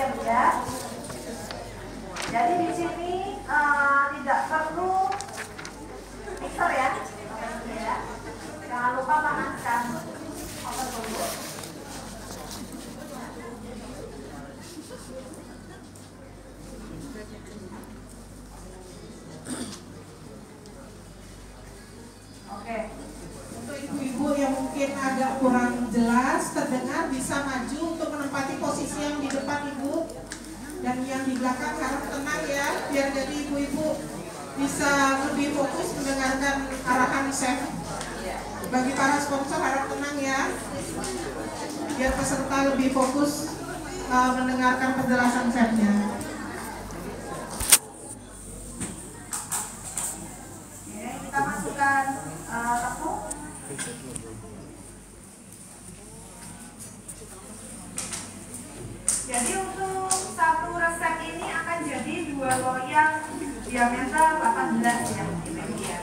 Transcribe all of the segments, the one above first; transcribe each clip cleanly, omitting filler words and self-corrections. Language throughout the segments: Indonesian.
ya Bu ya. Jadi di sini tidak perlu mixer ya. Jangan lupa panaskan oven dulu. Oke. Untuk ibu-ibu yang mungkin agak kurang jelas terdengar bisa maju untuk menempati posisi yang di depan ibu, dan yang di belakang harap tenang ya, biar jadi ibu-ibu bisa lebih fokus mendengarkan arahan chef. Bagi para sponsor harap tenang ya, biar peserta lebih fokus mendengarkan penjelasan chefnya. Oke, kita masukkan tepung. Jadi untuk satu resep ini akan jadi 2 loyang diameter 18 ya, ini ya.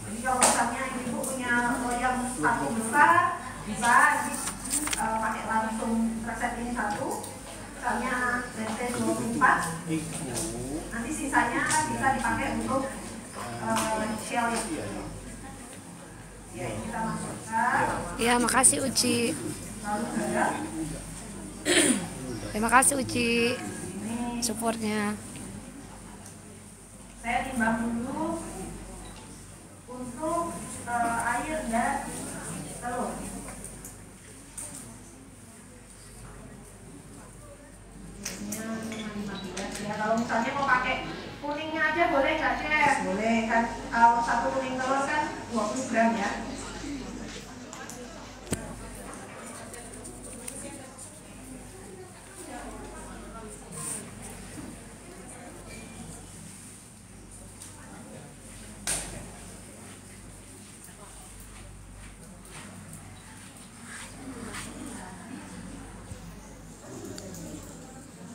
Jadi kalau misalnya ibu punya loyang satu besar, bisa pakai langsung resep ini satu, misalnya BT 24. Nanti sisanya bisa dipakai untuk shelling. Ya, ini kita masukkan. Ya, makasih Uci. Lalu garam. Terima kasih Uci supportnya. Saya timbang dulu untuk air dan telur. Ya, kalau misalnya mau pakai kuningnya aja boleh nggak Chef? Boleh kan, kalau satu kuning telur kan 20 gram ya.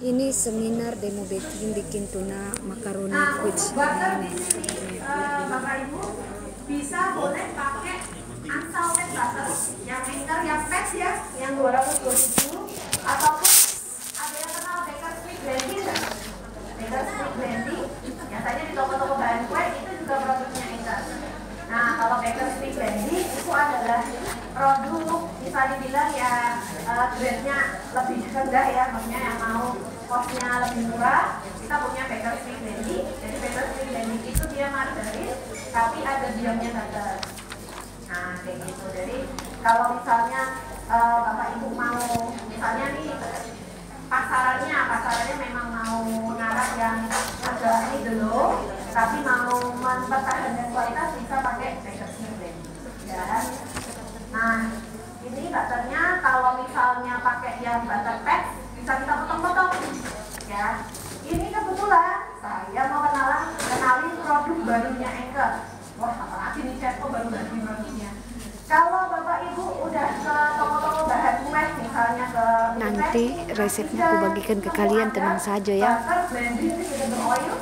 Ini seminar demo bikin tuna makaroni quiche. Butter di sini Bapak Ibu bisa boleh pakai unsalted butter yang anchor, yang pet ya, yang 220, ataupun ada yang kenal Baker's Quick Blending nggak? Baker's Quick Blending biasanya di toko-toko bahan kue itu juga produknya anchor. Nah, kalau Baker's Quick Blending itu adalah produk bisa dibilang ya grade-nya lebih rendah ya, maksudnya yang mau cost-nya lebih murah, kita punya Baker's Quick Blending. Jadi Baker's Quick Blending itu dia margarin, tapi ada diamnya butter. Nah, kayak gitu. Jadi kalau misalnya Bapak Ibu mau, misalnya nih pasarannya memang mau mengarah yang agak ini dulu, tapi mau mempertahankan kualitas bisa pakai Baker's Quick Blending. Ya. Nah, ini butternya kalau misalnya pakai yang butter pack bisa kita potong-potong ya. Ini kebetulan saya mau kenalin produk barunya Anchor. Wah, apalagi nih Chef, kok baru ganti produknya. Kalau Bapak Ibu udah ke toko-toko bahan kue, misalnya ke Nanti resepnya aku bagikan ke kalian, tenang saja ya. Butter blending vegetable oil.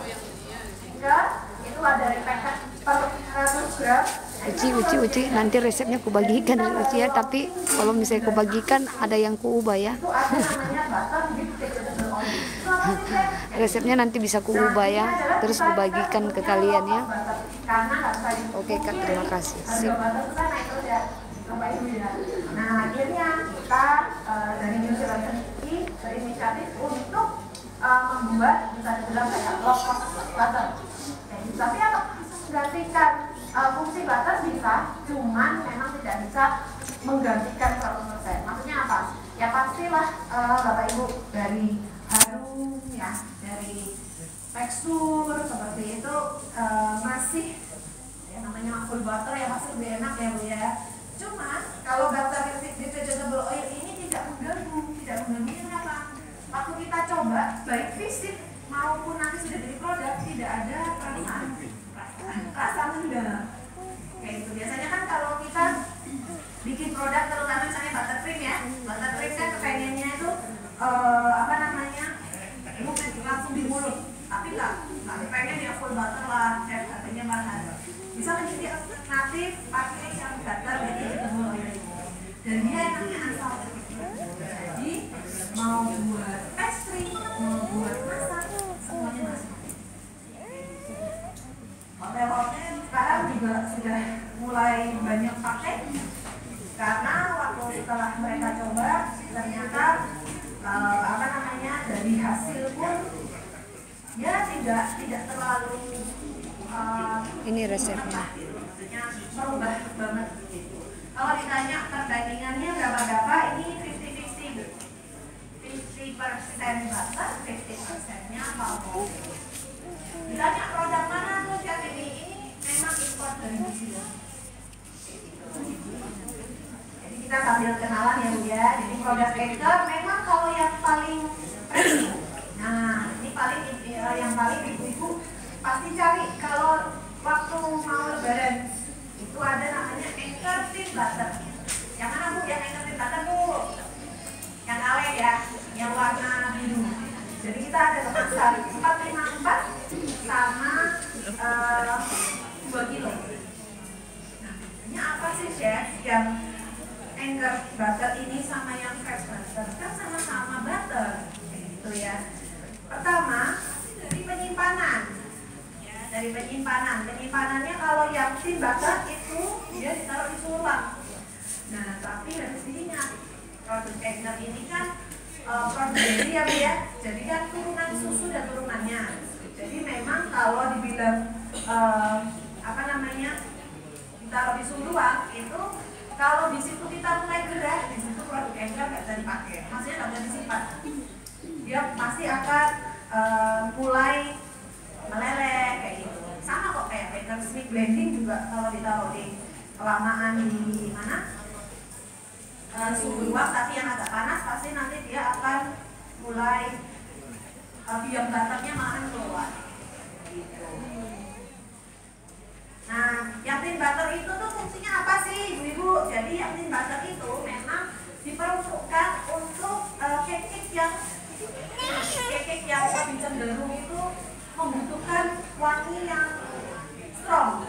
Itu ada paket per 100 gram. Uci, nanti resepnya aku bagikan Uci ya, tapi kalau misalnya aku bagikan ada yang kuubah ya. Resepnya nanti bisa kuubah ya, terus aku bagikan ke kalian ya. Oke Kak, terima kasih. Sip. Nah, akhirnya kita dari New Zealand ini berinisiatif untuk membuat bisa dibilang kayak low cost butter. Tapi apa menggantikan fungsi butter bisa, cuman memang tidak bisa menggantikan 100%. Maksudnya apa? Ya pastilah Bapak Ibu dari harum ya, dari tekstur seperti itu masih ya namanya full butter ya, masih lebih enak ya Bu ya. Cuma kalau butter di vegetable oil ini tidak mengganggu apa? Waktu kita coba baik fisik maupun nanti sudah jadi produk tidak ada rasa mendalam. Kayak gitu. Biasanya kan kalau kita bikin produk terutama misalnya buttercream ya, buttercream kan kepengennya itu langsung di mulut, tapi nggak pengen ya full butter lah, harganya mahal. Bisa menjadi alternatif pakai yang butter jadi dan dia enaknya asal. Jadi mau setelah mereka coba ternyata dari hasil pun ya tidak terlalu Ini resepnya. maksudnya merubah banget gitu. Kalau ditanya perbandingannya berapa, ini 50-50, 50% butter, 50%-nya palm. Ditanya produk mana tuh Chef, ini memang import dari Mesir. Jadi kita sambil kenalan ya Bu ya. Jadi produk Quaker memang kalau yang paling premium. Nah, ini yang paling ibu-ibu pasti cari kalau waktu mau lebaran. Itu ada namanya Anchor Thin Butter. Yang mana Bu? Yang Anchor Thin Butter Bu? Yang ale ya, yang warna biru. Jadi kita ada kemasan 454 sama 2 kilo. Nah, ini apa sih Chef yang Anchor Butter ini sama yang Fresh Butter? Kan sama-sama butter, gitu ya. Pertama, dari penyimpanan. Dari penyimpanannya kalau yang thin butter itu dia ditaruh di sulap. Nah, tapi harus diingat produk Anchor ini kan produk dairy ya Bu ya. Jadi kan turunan susu dan turunannya. Jadi memang kalau dibilang ditaruh di sulap itu, kalau di situ kita mulai gerah, di situ produk Anchor nggak bisa dipakai. Maksudnya nggak bisa disimpan. Dia pasti akan mulai meleleh kayak gitu. Sama kok kayak Baker's Milk blending juga kalau ditaruh di kelamaan di mana suhu ruang tapi yang agak panas, pasti nanti dia akan mulai biang butternya malahan keluar gitu. Nah, yang thin butter itu tuh fungsinya apa sih ibu-ibu? Jadi yang thin butter itu memang diperuntukkan untuk cake yang lebih cenderung itu membutuhkan wangi yang strong.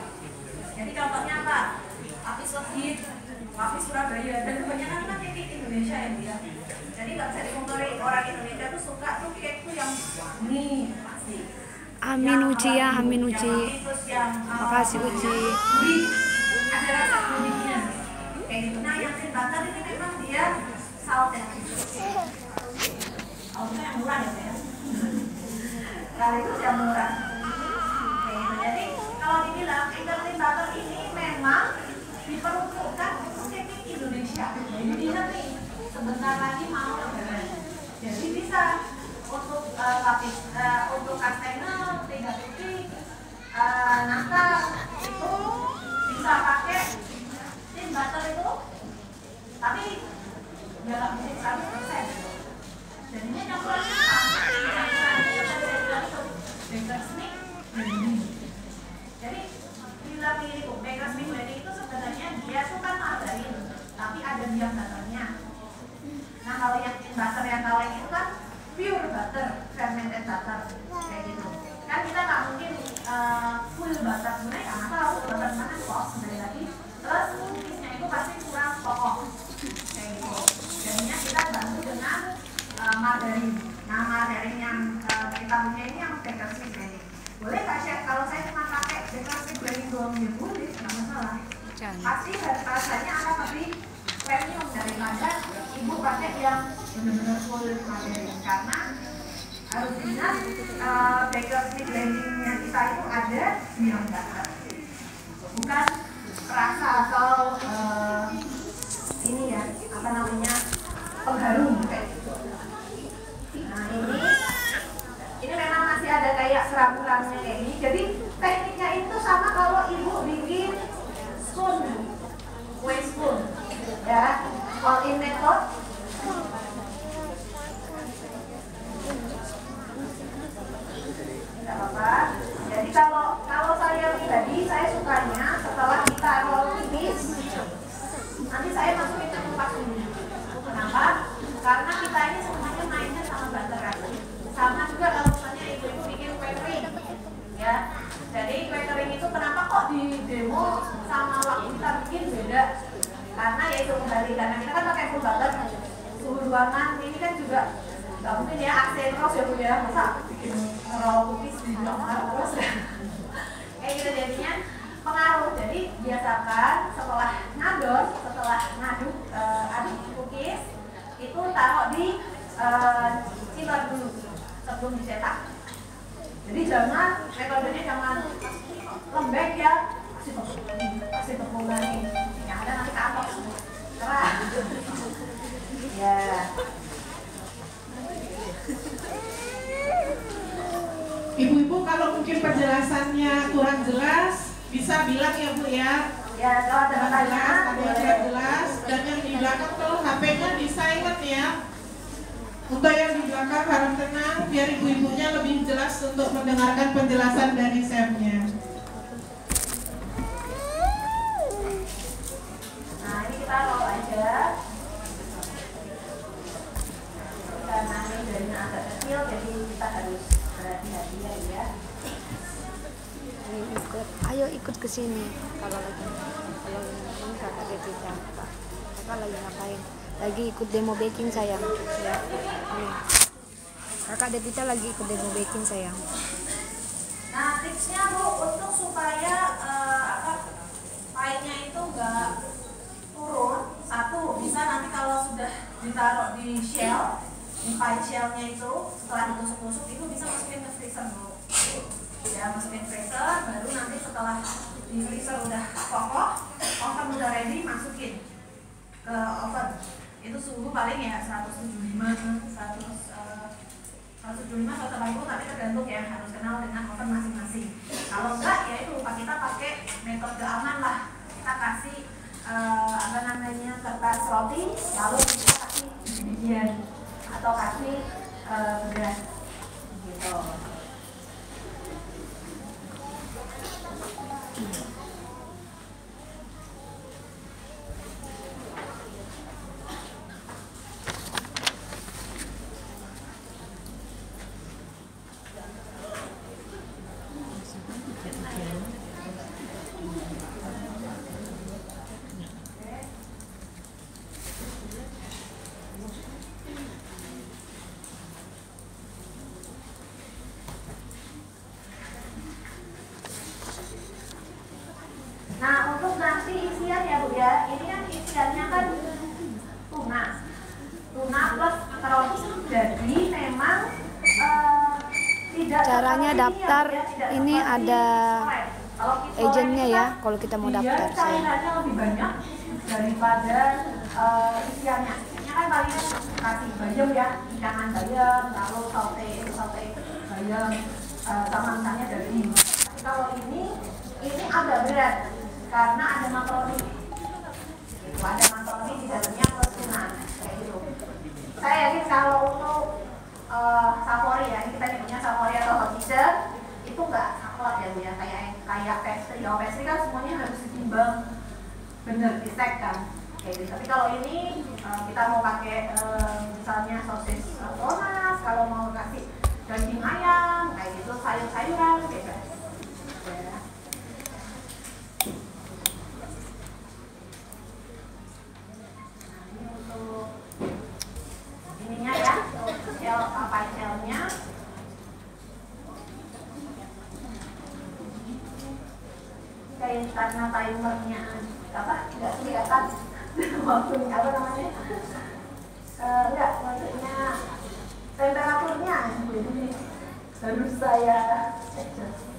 Jadi contohnya apa? Lapis legit, lapis Surabaya, dan kebanyakan kan cake Indonesia ya dia. Jadi nggak bisa dipungkiri, orang Indonesia tuh suka tuh cake tuh yang wangi pasti. Amin Uci ya, amin Uci. Makasih Uci. Ada rasa gurihnya. Kayak gitu. Nah, yang thin butter ini memang dia salt ya. Saltnya yang murah ya, ya. Sekaligus yang murah. Kayak gitu. Jadi kalau dibilang Anchor Thin Butter ini memang diperuntukkan untuk cake Indonesia. Jadi bisa nih sebentar lagi mau lebaran. Jadi bisa untuk lapis, untuk kastengel, 3 titik, nangka itu bisa pakai thin butter itu, tapi dalam musik 100%. Jadinya campurannya sama, Baker's Milk blending. Jadi bila pilih Baker's Milk blending itu sebenarnya dia tuh kan margarin, tapi ada biang butternya. Nah kalau yang thin butter yang kaleng itu kan pure butter, fermented butter, kayak gitu. Kan kita nggak mungkin full butter sebenarnya, karena tahu butter mana kok sebenarnya lagi. Terus cookiesnya itu pasti kurang kokoh, kayak gitu. Jadinya kita bantu dengan margarin. Nah margarin yang kita punya ini yang Baker's Milk blending. Boleh nggak Chef? Kalau saya cuma pakai Baker's Milk blending doang ya boleh, nggak masalah. Pasti rasanya akan lebih premium daripada ibu pakai yang benar-benar full margarin, karena harus ingat Baker's Milk blendingnya kita itu ada biang butter, bukan rasa atau ini ya apa namanya pengharum kayak gitu. Nah ini memang masih ada kayak seram-seramnya kayak ini. Jadi tekniknya itu sama kalau ibu bikin spoon, kue spoon ya, all in method. Tidak apa-apa. Jadi kalau saya pribadi, saya sukanya setelah kita roll tipis, nanti saya masukin ke tempat dulu. Kenapa? Karena kita ini semuanya mainnya sama butter kan. Sama juga kalau misalnya ibu-ibu bikin kue kering, ya. Jadi kue kering itu kenapa kok di demo sama waktu kita bikin beda? Karena ya itu kembali, karena kita kan pakai full butter, suhu ruangan ini kan juga nggak mungkin ya aksen terus ya Bu ya, masa bikin roll cookies di ruangan terus ya. Kayak gitu jadinya pengaruh. Jadi biasakan setelah ngaduk taruh di chiller dulu sebelum dicetak. Jadi jangan metodenya jangan lembek ya, kasih tepung lagi, yang ada nanti kapok semua. Cerah. Ya. Ibu-ibu kalau mungkin penjelasannya kurang jelas bisa bilang ya Bu ya. Ya, kalau ada pertanyaan ada yang tidak jelas, dan yang di belakang kalau HP-nya di silent ya. Untuk yang di belakang harap tenang biar ibu-ibunya lebih jelas untuk mendengarkan penjelasan dari chefnya. Nah, ini kita roll aja. Karena ini jadinya agak kecil, jadi kita harus berhati-hati ya. Ayo ikut ke sini. Kalau ini kakak Devita, kakak lagi ngapain? Lagi ikut demo baking sayang. Ya, nih. Kakak Devita lagi ikut demo baking sayang. Nah, tipsnya Bu untuk supaya pahitnya itu enggak turun. Satu, bisa nanti kalau sudah ditaruh di shell, di pie shellnya itu setelah ditusuk-tusuk itu bisa masukin ke freezer dulu. Ya, masukin freezer, baru nanti setelah di freezer udah kokoh, oven udah ready, masukin ke oven. Itu suhu paling ya 175 atau 180, tapi tergantung ya, harus kenal dengan oven masing-masing. Kalau enggak ya itu kita pakai metode aman lah, kita kasih kertas roti, lalu kita kasih bijian atau kasih beras gitu. Nah, untuk nanti isian ya Bu ya, ini kan isiannya kan tuna plus terus, jadi memang tidak Caranya daftar ini ada agentnya ya kalau kita mau daftar. Cairannya lebih banyak daripada isiannya. Isiannya kan paling kasih bayam ya, ikan bayam, lalu saute bayam sama misalnya daging. Tapi kalau ini agak berat karena ada makaroni. Ada makaroni di dalamnya plus tuna kayak gitu. Saya yakin kalau untuk savory ya, kita nyebutnya savory atau hot dessert itu nggak saklek ya Bu ya, kayak pastry. Kalau pastry kan semuanya harus ditimbang bener, disek kan kayak gitu. Tapi kalau ini kita mau pakai misalnya sosis tonas, kalau mau kasih daging ayam kayak gitu, sayur-sayuran bebas ya. Ininya ya, shell papai shellnya. Kayak karena timernya apa? Enggak kelihatan waktunya apa namanya? Enggak, maksudnya temperaturnya. Jadi harus saya adjust.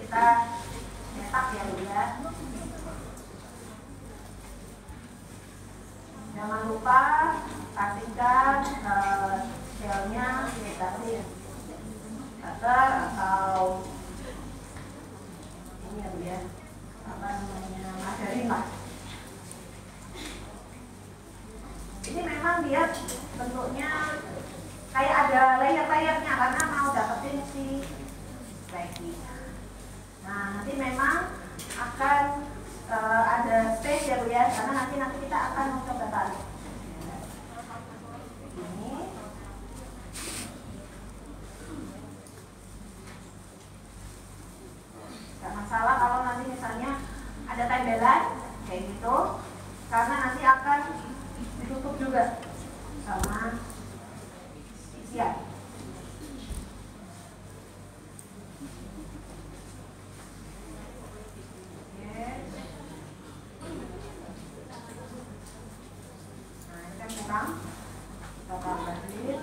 Kita cetak ya Bu ya. Jangan lupa pastikan shellnya dikasih butter atau ini ya Bu ya, apa namanya, margarin lah. Ini memang dia bentuknya kayak ada layer-layernya karena mau dapetin si daging. Nah, nanti memang akan ada space ya Bu ya, karena nanti kita akan mencoba tarik. Ini. Gak masalah kalau nanti misalnya ada tembelan kayak gitu, karena nanti akan ditutup juga sama Siap. Kita tambahin.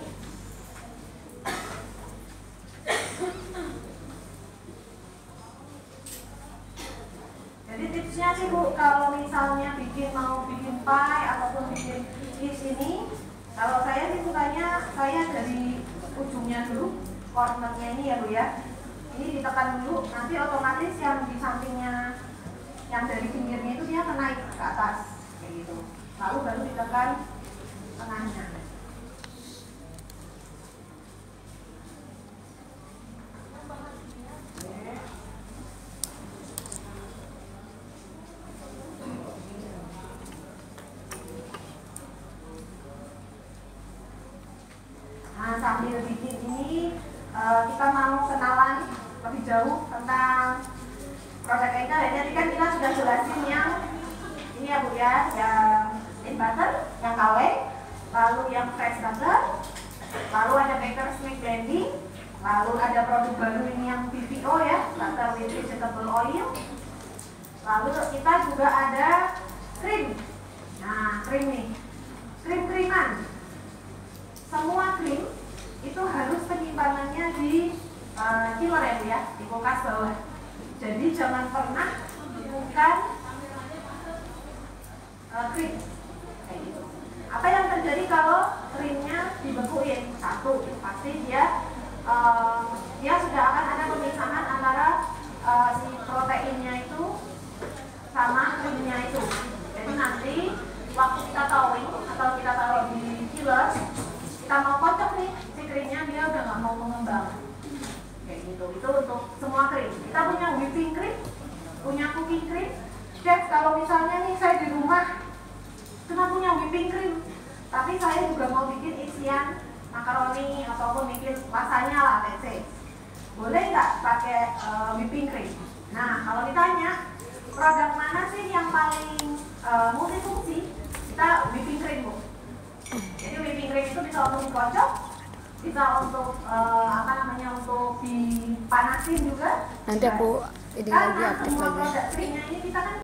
Jadi tipsnya sih Bu, kalau misalnya mau bikin pie ataupun bikin cheese ini, kalau saya sih sukanya saya dari ujungnya dulu, cornernya ini ya Bu ya. Ini ditekan dulu, nanti otomatis yang di sampingnya, yang dari pinggirnya itu dia naik ke atas, kayak gitu. Lalu baru ditekan tengahnya. Nah, sambil bikin ini kita mau kenalan lebih jauh tentang produk Engkel. Jadi kan kita sudah jelasin yang ini ya Bu ya, yang in butter, yang KW, lalu yang fresh butter, lalu ada baker's milk blending, lalu ada produk baru ini yang BVO ya, butter with vegetable oil. Lalu kita juga ada krim. Nah, krim nih, krim-kriman. Semua krim itu harus penyimpanannya di chiller ya Bu ya, di kulkas bawah. Jadi jangan pernah bukan krim kayak gitu. Apa yang terjadi kalau krimnya dibekuin? Satu, pasti dia sudah akan ada pemisahan antara si proteinnya itu sama krimnya itu. Jadi nanti waktu kita thawing atau kita taruh di chiller, kita mau kocok nih si krimnya, dia udah nggak mau mengembang kayak gitu. Itu untuk semua krim. Kita punya whipping cream, punya cooking cream. Chef, kalau misalnya nih saya di rumah cuma punya whipping cream, tapi saya juga mau bikin isian makaroni ataupun bikin lasanya lah, let's say, boleh nggak pakai whipping cream? Nah, kalau ditanya produk mana sih yang paling multifungsi, kita whipping cream Bu. Jadi whipping cream itu bisa untuk dikocok, bisa untuk untuk dipanasin juga. Nanti aku ini lagi Karena aktif semua lagi. produk krimnya ini kita kan